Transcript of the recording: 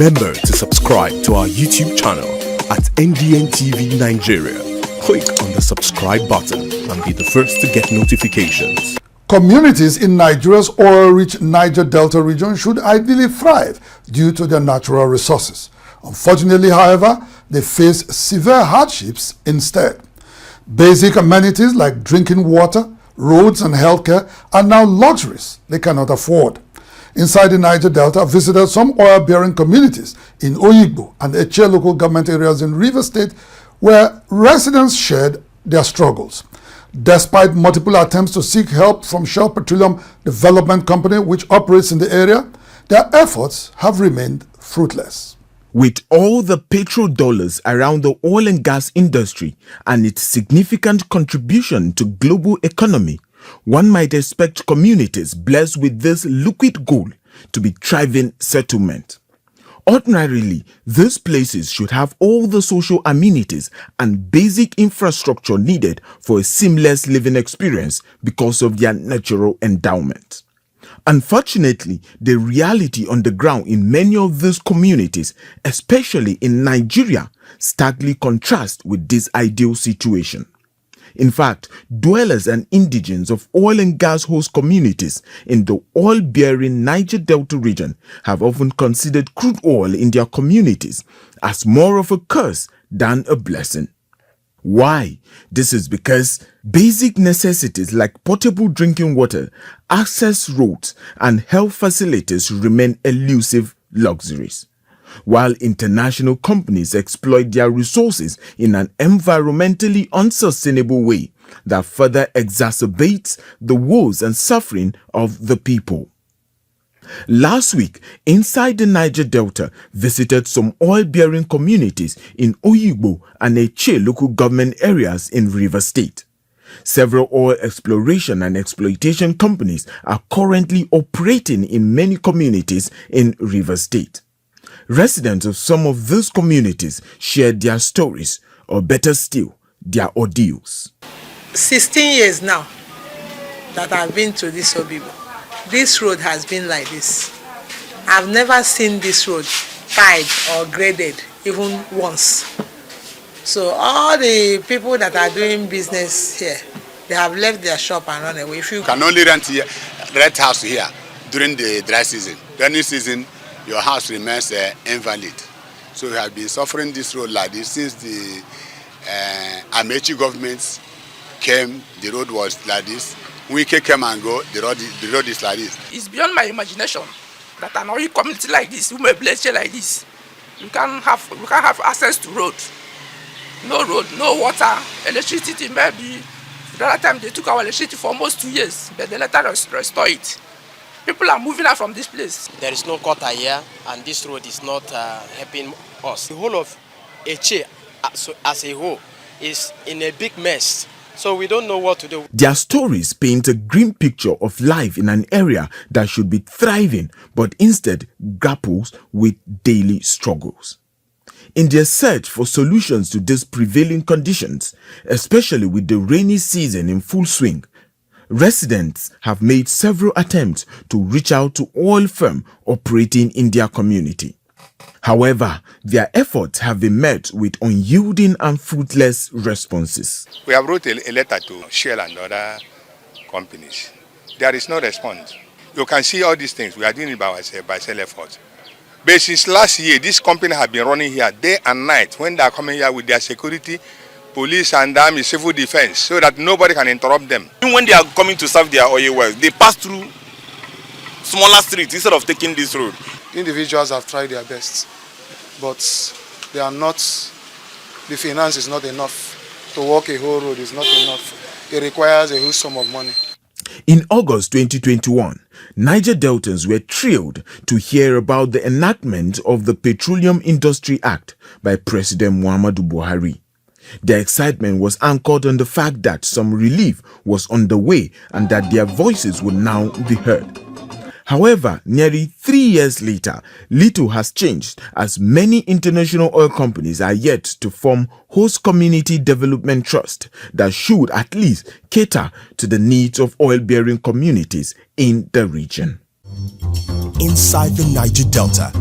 Remember to subscribe to our YouTube channel at NDNTV Nigeria. Click on the subscribe button and be the first to get notifications. Communities in Nigeria's oil-rich Niger Delta region should ideally thrive due to their natural resources. Unfortunately, however, they face severe hardships instead. Basic amenities like drinking water, roads, and healthcare are now luxuries they cannot afford. Inside the Niger Delta, I visited some oil-bearing communities in Oyigbo and Eche local government areas in Rivers State where residents shared their struggles. Despite multiple attempts to seek help from Shell Petroleum Development Company, which operates in the area, their efforts have remained fruitless. With all the petrodollars around the oil and gas industry and its significant contribution to global economy, one might expect communities blessed with this liquid gold to be thriving settlement. Ordinarily, these places should have all the social amenities and basic infrastructure needed for a seamless living experience because of their natural endowment. Unfortunately, the reality on the ground in many of these communities, especially in Nigeria, starkly contrasts with this ideal situation. In fact, dwellers and indigents of oil and gas host communities in the oil-bearing Niger Delta region have often considered crude oil in their communities as more of a curse than a blessing. Why? This is because basic necessities like potable drinking water, access roads, and health facilities remain elusive luxuries. While international companies exploit their resources in an environmentally unsustainable way that further exacerbates the woes and suffering of the people. Last week, Inside the Niger Delta visited some oil-bearing communities in Oyigbo and Eche local government areas in Rivers State. Several oil exploration and exploitation companies are currently operating in many communities in Rivers State. Residents of some of these communities shared their stories, or better still, their ordeals. 16 years now that I've been to this Obibo. This road has been like this. I've never seen this road paved or graded even once. So all the people that are doing business here, they have left their shop and run away. If you can only rent house here during the dry season. Rainy season, your house remains invalid. So we have been suffering this road like this since the Amechi government came. The road was like this. We came and go. The road is like this. It's beyond my imagination that an oil community like this, we may bless you like this. We can't have access to road. No road, no water, electricity. Maybe the other time they took our electricity for almost 2 years, but they later restore it. People are moving out from this place. There is no quarter here, and this road is not helping us. The whole of Eche, as a whole, is in a big mess. So we don't know what to do. Their stories paint a grim picture of life in an area that should be thriving, but instead grapples with daily struggles. In their search for solutions to these prevailing conditions, especially with the rainy season in full swing, residents have made several attempts to reach out to oil firms operating in their community. However, their efforts have been met with unyielding and fruitless responses. We have wrote a letter to Shell and other companies. There is no response. You can see all these things. We are doing it by ourselves, by self-effort. But since last year, this company have been running here day and night when they are coming here with their security, police and army, civil defense, so that nobody can interrupt them. When they are coming to serve their oil wells, they pass through smaller streets instead of taking this road. Individuals have tried their best, but they are not, the finance is not enough. To walk a whole road is not enough. It requires a huge sum of money. In August 2021, Niger Deltans were thrilled to hear about the enactment of the Petroleum Industry Act by President Muhammadu Buhari. Their excitement was anchored on the fact that some relief was on the way and that their voices would now be heard. However, nearly 3 years later, little has changed as many international oil companies are yet to form host community development trusts that should at least cater to the needs of oil-bearing communities in the region. Inside the Niger Delta,